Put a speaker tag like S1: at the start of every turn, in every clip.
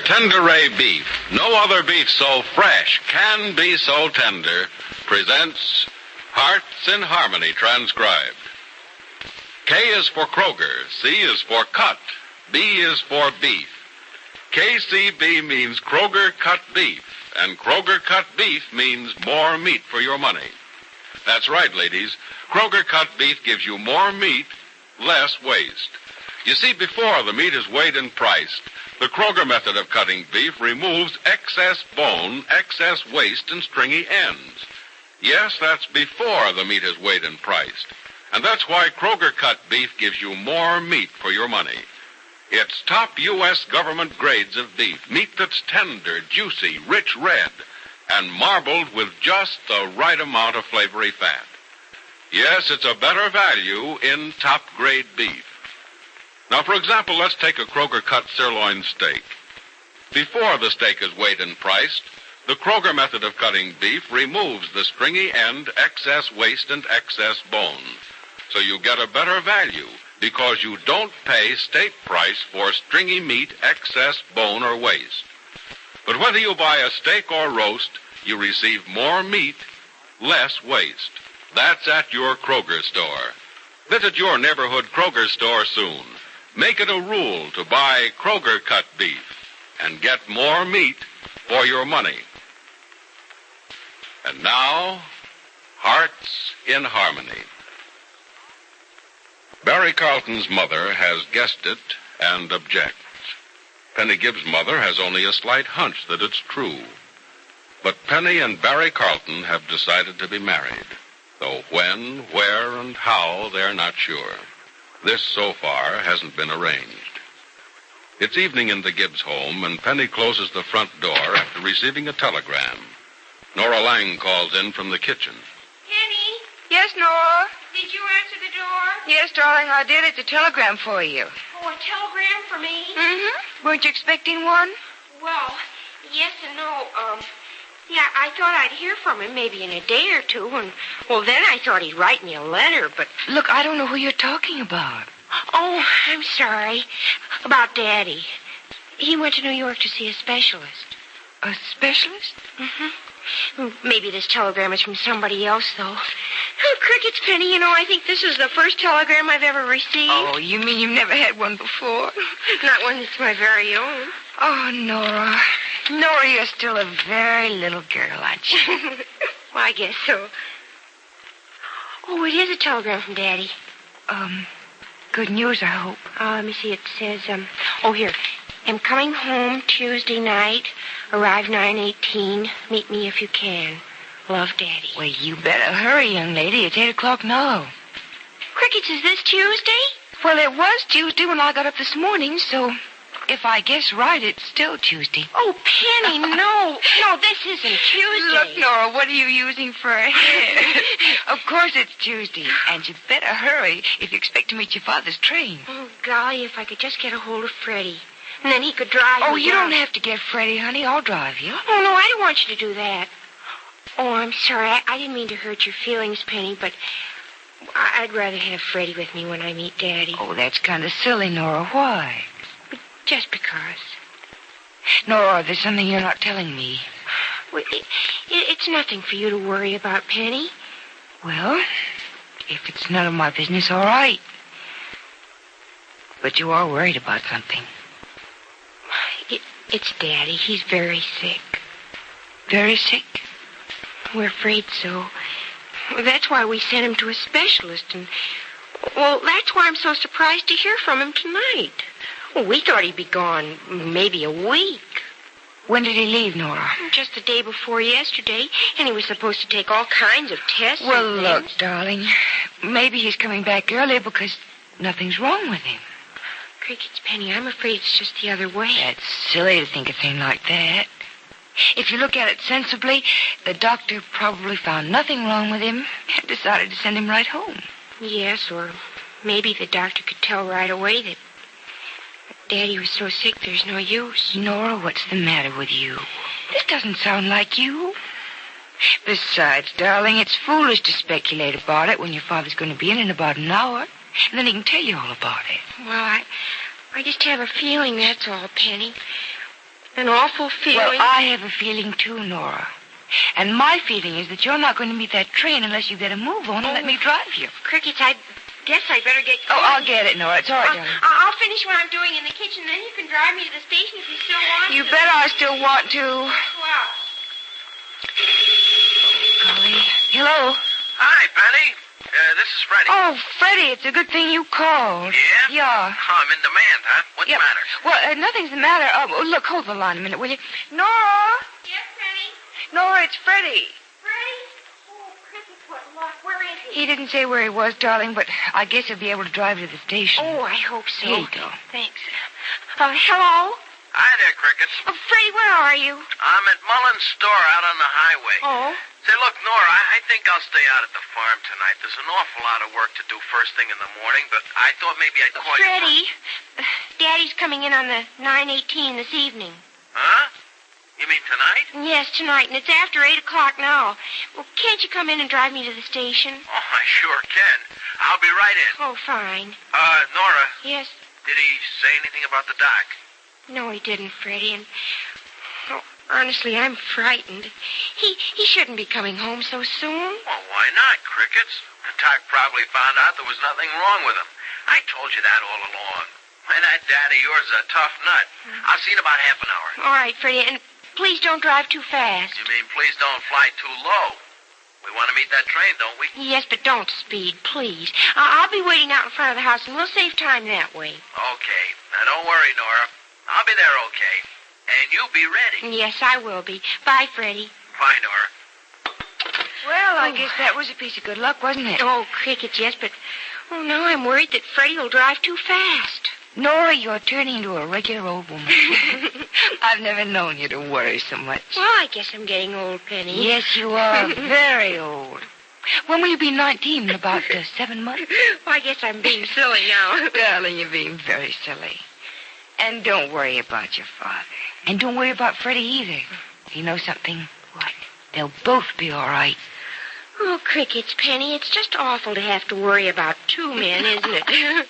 S1: Tenderay beef, no other beef so fresh can be so tender, presents Hearts in Harmony transcribed. K is for Kroger, C is for cut, B is for beef. KCB means Kroger cut beef, and Kroger cut beef means more meat for your money. That's right, ladies. Kroger cut beef gives you more meat, less waste. You see, before the meat is weighed and priced, the Kroger method of cutting beef removes excess bone, excess waste, and stringy ends. Yes, that's before the meat is weighed and priced. And that's why Kroger cut beef gives you more meat for your money. It's top U.S. government grades of beef, meat that's tender, juicy, rich red, and marbled with just the right amount of flavory fat. Yes, it's a better value in top-grade beef. Now, for example, let's take a Kroger cut sirloin steak. Before the steak is weighed and priced, the Kroger method of cutting beef removes the stringy end, excess waste, and excess bone. So you get a better value because you don't pay state price for stringy meat, excess bone, or waste. But whether you buy a steak or roast, you receive more meat, less waste. That's at your Kroger store. Visit your neighborhood Kroger store soon. Make it a rule to buy Kroger cut beef and get more meat for your money. And now, Hearts in Harmony. Barry Carlton's mother has guessed it and objects. Penny Gibbs' mother has only a slight hunch that it's true. But Penny and Barry Carlton have decided to be married, though when, where, and how, they're not sure. This, so far, hasn't been arranged. It's evening in the Gibbs home, and Penny closes the front door after receiving a telegram. Nora Lang calls in from the kitchen.
S2: Penny?
S3: Yes, Nora?
S2: Did you answer the door?
S3: Yes, darling, I did. It's a telegram for you.
S2: Oh, a telegram for me?
S3: Mm-hmm. Weren't you expecting one?
S2: Well, yes and no. Yeah, I thought I'd hear from him maybe in a day or two, and, well, then I thought he'd write me a letter, but...
S3: Look, I don't know who you're talking about.
S2: Oh, I'm sorry. About Daddy. He went to New York to see a specialist.
S3: A specialist?
S2: Mm-hmm. Maybe this telegram is from somebody else, though. Oh, crickets, Penny, I think this is the first telegram I've ever received.
S3: Oh, you mean you've never had one before?
S2: Not one that's my very own.
S3: Oh, Nora. Nora, you're still a very little girl, aren't you?
S2: Well, I guess so. Oh, it is a telegram from Daddy.
S3: Good news, I hope.
S2: Let me see. It says, here. Am coming home Tuesday night. Arrive 9:18. Meet me if you can. Love, Daddy.
S3: Well, you better hurry, young lady. It's 8 o'clock now.
S2: Crickets, is this Tuesday?
S3: Well, it was Tuesday when I got up this morning, so if I guess right, it's still Tuesday.
S2: Oh, Penny, no. No, this isn't Tuesday.
S3: Look, Nora, what are you using for a head? Of course it's Tuesday, and you better hurry if you expect to meet your father's train.
S2: Oh, golly, if I could just get a hold of Freddie. And then he could drive me.
S3: Oh, you don't have to get Freddie, honey. I'll drive you.
S2: Oh, no, I don't want you to do that. Oh, I'm sorry. I didn't mean to hurt your feelings, Penny, but I'd rather have Freddie with me when I meet Daddy.
S3: Oh, that's kind of silly, Nora. Why?
S2: Just because.
S3: Nora, there's something you're not telling me.
S2: Well, it's nothing for you to worry about, Penny.
S3: Well, if it's none of my business, all right. But you are worried about something.
S2: It's Daddy. He's very sick.
S3: Very sick?
S2: We're afraid so. That's why we sent him to a specialist, and... Well, that's why I'm so surprised to hear from him tonight. Well, we thought he'd be gone maybe a week.
S3: When did he leave, Nora?
S2: Just the day before yesterday, and he was supposed to take all kinds of tests.
S3: Well, look, darling, maybe he's coming back early because nothing's wrong with him.
S2: Crickets, Penny, I'm afraid it's just the other way.
S3: That's silly to think a thing like that. If you look at it sensibly, the doctor probably found nothing wrong with him and decided to send him right home.
S2: Yes, or maybe the doctor could tell right away that Daddy was so sick there's no use.
S3: Nora, what's the matter with you? This doesn't sound like you. Besides, darling, it's foolish to speculate about it when your father's going to be in about an hour. And then he can tell you all about it.
S2: Well, I just have a feeling, that's all, Penny. An awful feeling.
S3: Well, I have a feeling too, Nora. And my feeling is that you're not going to meet that train unless you get a move on and let me drive you.
S2: Crickets, I guess I better get going.
S3: Oh, I'll get it, Nora. It's all right, darling.
S2: I'll finish what I'm doing in the kitchen, then you can drive me to the station if you still want
S3: You
S2: to.
S3: bet I still want to.
S2: Well.
S3: Golly. Hello?
S4: Hi, Penny. This is Freddie.
S3: Oh, Freddie, it's a good thing you called.
S4: Yeah?
S3: Yeah.
S4: Oh, I'm in demand, huh? What's the matter?
S3: Well, nothing's the matter. Look, hold the line a minute, will you? Nora?
S2: Yes, Penny?
S3: Nora, it's Freddie.
S2: Freddie? Oh, Crickets, what luck. Where is he?
S3: He didn't say where he was, darling, but I guess he'll be able to drive you to the station.
S2: Oh, I hope so.
S3: Here you go.
S2: Thanks. Hello?
S4: Hi there, Crickets.
S2: Freddie, where are you?
S4: I'm at Mullen's store out on the highway.
S2: Oh?
S4: Say, look, Nora, I think I'll stay out at the farm tonight. There's an awful lot of work to do first thing in the morning, but I thought maybe I'd call
S2: Freddie,
S4: you.
S2: Daddy's coming in on the 9:18 this evening.
S4: Huh? You mean tonight?
S2: Yes, tonight, and it's after 8 o'clock now. Well, can't you come in and drive me to the station?
S4: Oh, I sure can. I'll be right in.
S2: Oh, fine.
S4: Nora,
S2: Yes?
S4: did he say anything about the doc?
S2: No, he didn't, Freddie, and... Oh, honestly, I'm frightened. He shouldn't be coming home so soon.
S4: Well, why not, Crickets? The doc probably found out there was nothing wrong with him. I told you that all along. Why, that dad of yours is a tough nut. I'll see you in about half an hour.
S2: All right, Freddie, and please don't drive too fast.
S4: You mean please don't fly too low? We want to meet that train, don't we?
S2: Yes, but don't speed, please. I'll be waiting out in front of the house, and we'll save time that way.
S4: Okay. Now, don't worry, Nora. I'll be there okay. And you be ready.
S2: Yes, I will be. Bye, Freddie.
S4: Bye, Nora.
S3: Well, I guess that was a piece of good luck, wasn't it?
S2: Oh, Crickets, yes, but... Oh, now I'm worried that Freddie will drive too fast.
S3: Nora, you're turning into a regular old woman. I've never known you to worry so much.
S2: Well, I guess I'm getting old, Penny.
S3: Yes, you are. Very old. When will you be 19? In about 7 months?
S2: Well, I guess I'm being silly now.
S3: Darling, you're being very silly. And don't worry about your father. And don't worry about Freddie either. You know something?
S2: What?
S3: They'll both be all right.
S2: Oh, Crickets, Penny, it's just awful to have to worry about two men, isn't it?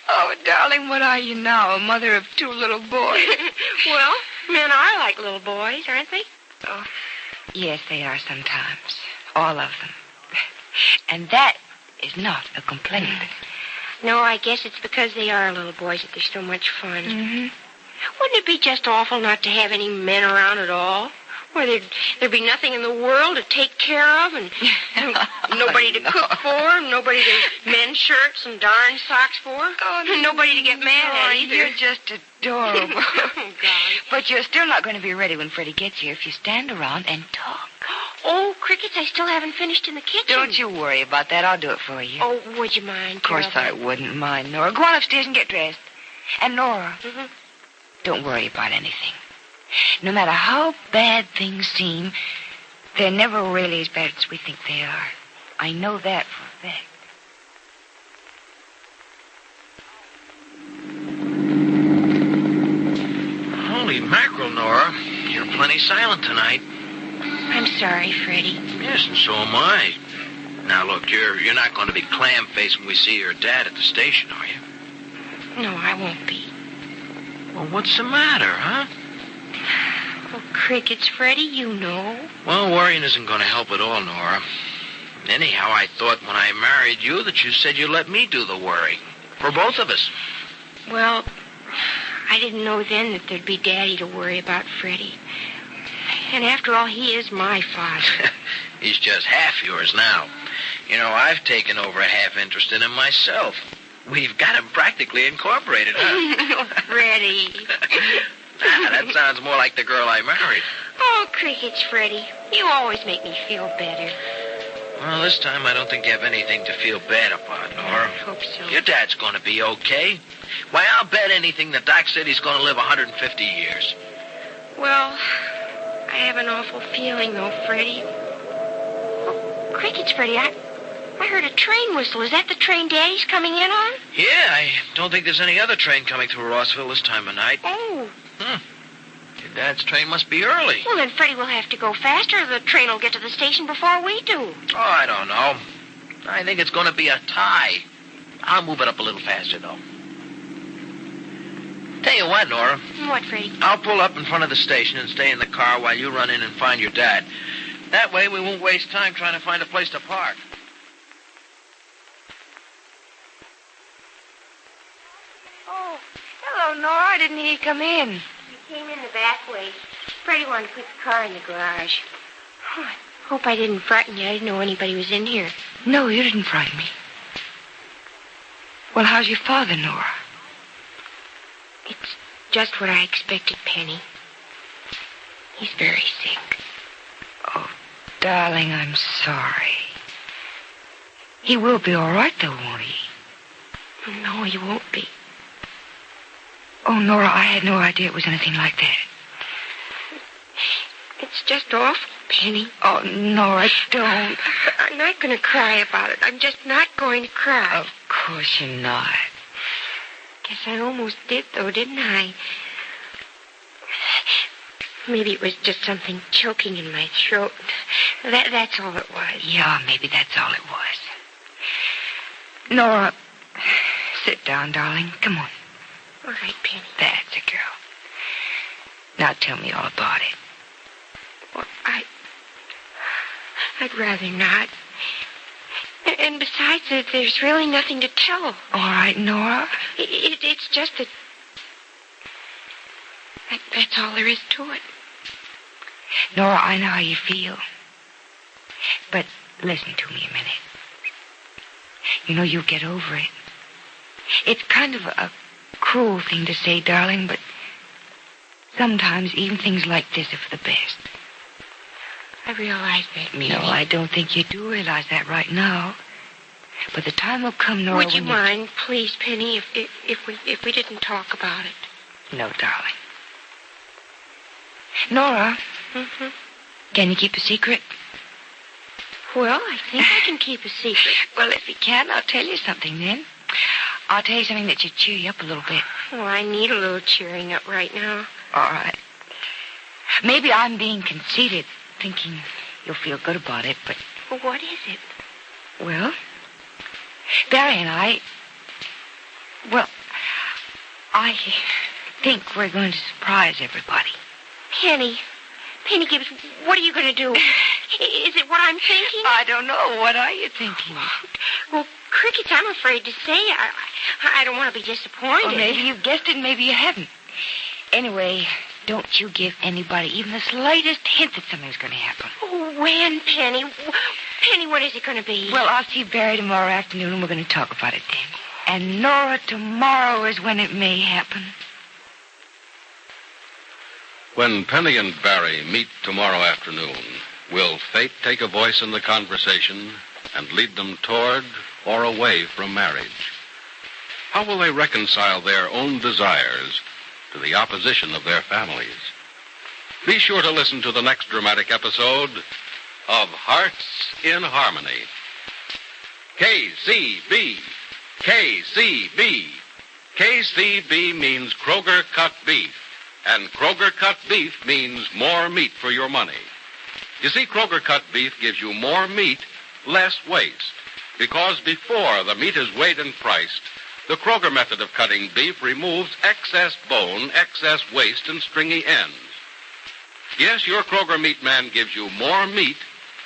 S3: Oh, darling, what are you now? A mother of 2 little boys?
S2: Well, men are like little boys, aren't they?
S3: Oh, yes, they are sometimes. All of them. And that is not a complaint.
S2: No, I guess it's because they are little boys that they're so much fun.
S3: Mm-hmm.
S2: Wouldn't it be just awful not to have any men around at all? Where there'd be nothing in the world to take care of, and nobody to cook for, nobody to mend shirts and darn socks for, and nobody to get mad at either.
S3: You're just adorable.
S2: Oh, God.
S3: But you're still not going to be ready when Freddie gets here if you stand around and talk.
S2: Oh, Crickets, I still haven't finished in the kitchen.
S3: Don't you worry about that. I'll do it for you.
S2: Oh, would you mind?
S3: Of course I wouldn't mind, Nora. Go on upstairs and get dressed. And Nora, don't worry about anything. No matter how bad things seem, they're never really as bad as we think they are. I know that for a fact.
S4: Holy mackerel, Nora. You're plenty silent tonight.
S2: I'm sorry, Freddie.
S4: Yes, and so am I. Now, look, you're not going to be clam-faced when we see your dad at the station, are you?
S2: No, I won't be.
S4: Well, what's the matter, huh?
S2: Oh, Crickets, Freddie, you know.
S4: Well, worrying isn't going to help at all, Nora. Anyhow, I thought when I married you that you said you'd let me do the worrying. For both of us.
S2: Well, I didn't know then that there'd be Daddy to worry about Freddie. And after all, he is my father.
S4: He's just half yours now. You know, I've taken over a half interest in him myself. We've got him practically incorporated, huh?
S2: Oh, Freddie.
S4: That sounds more like the girl I married.
S2: Oh, Crickets, Freddie. You always make me feel better.
S4: Well, this time I don't think you have anything to feel bad about, Nora.
S2: I hope so.
S4: Your dad's going to be okay. Why, I'll bet anything the doc said he's going to live 150 years.
S2: Well, I have an awful feeling, though, Freddie. Oh, Crickets, Freddie, I heard a train whistle. Is that the train Daddy's coming in on?
S4: Yeah, I don't think there's any other train coming through Rossville this time of night.
S2: Oh.
S4: Your dad's train must be early.
S2: Well, then Freddie will have to go faster, or the train will get to the station before we do.
S4: Oh, I don't know. I think it's going to be a tie. I'll move it up a little faster, though. Tell you what, Nora.
S2: What, Freddie?
S4: I'll pull up in front of the station and stay in the car while you run in and find your dad. That way we won't waste time trying to find a place to park.
S3: Oh, hello, Nora. I didn't hear you come in.
S2: I came in the back way. Freddie wanted to put the car in the garage. Oh, I hope I didn't frighten you. I didn't know anybody was in here.
S3: No, you didn't frighten me. Well, how's your father, Nora?
S2: It's just what I expected, Penny. He's very sick.
S3: Oh, darling, I'm sorry. He will be all right, though, won't he?
S2: No, he won't be.
S3: Oh, Nora, I had no idea it was anything like that.
S2: It's just awful, Penny.
S3: Oh, Nora, don't.
S2: I'm not going to cry about it. I'm just not going to cry.
S3: Of course you're not.
S2: Guess I almost did, though, didn't I? Maybe it was just something choking in my throat. That's all it was.
S3: Yeah, maybe that's all it was. Nora, sit down, darling. Come on.
S2: All right, Penny.
S3: That's a girl. Now tell me all about it.
S2: Well, I'd rather not. And besides, there's really nothing to tell.
S3: All right, Nora.
S2: It's just that... That's all there is to it.
S3: Nora, I know how you feel. But listen to me a minute. You know, you'll get over it. It's kind of a cruel thing to say, darling, but sometimes even things like this are for the best.
S2: I realize that, Penny.
S3: No, I don't think you do realize that right now. But the time will come, Nora,
S2: Would you mind, please, Penny, if we didn't talk about it?
S3: No, darling. Nora, can you keep a secret?
S2: Well, I think I can keep a secret.
S3: Well, if you can, I'll tell you something then. I'll tell you something that should cheer you up a little bit.
S2: Oh, I need a little cheering up right now.
S3: All right. Maybe I'm being conceited, thinking you'll feel good about it, but...
S2: Well, what is it?
S3: Well, Barry and I... Well, I think we're going to surprise everybody.
S2: Penny Gibbs, what are you going to do? Is it what I'm thinking?
S3: I don't know. What are you thinking?
S2: Well, Crickets, I'm afraid to say. I don't want to be disappointed.
S3: Well, maybe you've guessed it, maybe you haven't. Anyway, don't you give anybody even the slightest hint that something's going to happen.
S2: Oh, when, Penny? Penny, when is it going to be?
S3: Well, I'll see Barry tomorrow afternoon, and we're going to talk about it then. And Nora, tomorrow is when it may happen.
S1: When Penny and Barry meet tomorrow afternoon, will fate take a voice in the conversation and lead them toward or away from marriage? How will they reconcile their own desires to the opposition of their families? Be sure to listen to the next dramatic episode of Hearts in Harmony. KCB. KCB. KCB means Kroger cut beef. And Kroger cut beef means more meat for your money. You see, Kroger cut beef gives you more meat, less waste. Because before the meat is weighed and priced, the Kroger method of cutting beef removes excess bone, excess waste, and stringy ends. Yes, your Kroger meat man gives you more meat,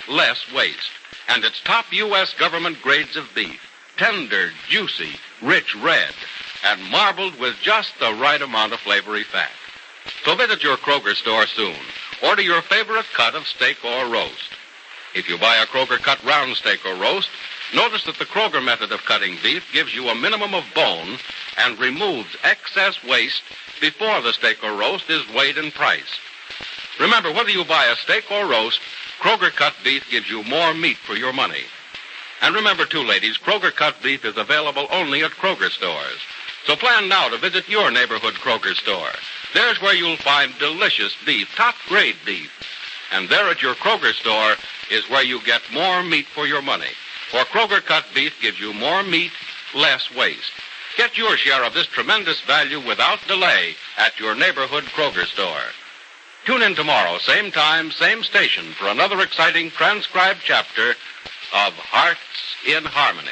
S1: less waste. And it's top U.S. government grades of beef. Tender, juicy, rich red, and marbled with just the right amount of flavory fat. So visit your Kroger store soon. Order your favorite cut of steak or roast. If you buy a Kroger cut round steak or roast, notice that the Kroger method of cutting beef gives you a minimum of bone and removes excess waste before the steak or roast is weighed and priced. Remember, whether you buy a steak or roast, Kroger cut beef gives you more meat for your money. And remember, too, ladies, Kroger cut beef is available only at Kroger stores. So plan now to visit your neighborhood Kroger store. There's where you'll find delicious beef, top-grade beef. And there at your Kroger store is where you get more meat for your money. For Kroger cut beef gives you more meat, less waste. Get your share of this tremendous value without delay at your neighborhood Kroger store. Tune in tomorrow, same time, same station, for another exciting transcribed chapter of Hearts in Harmony.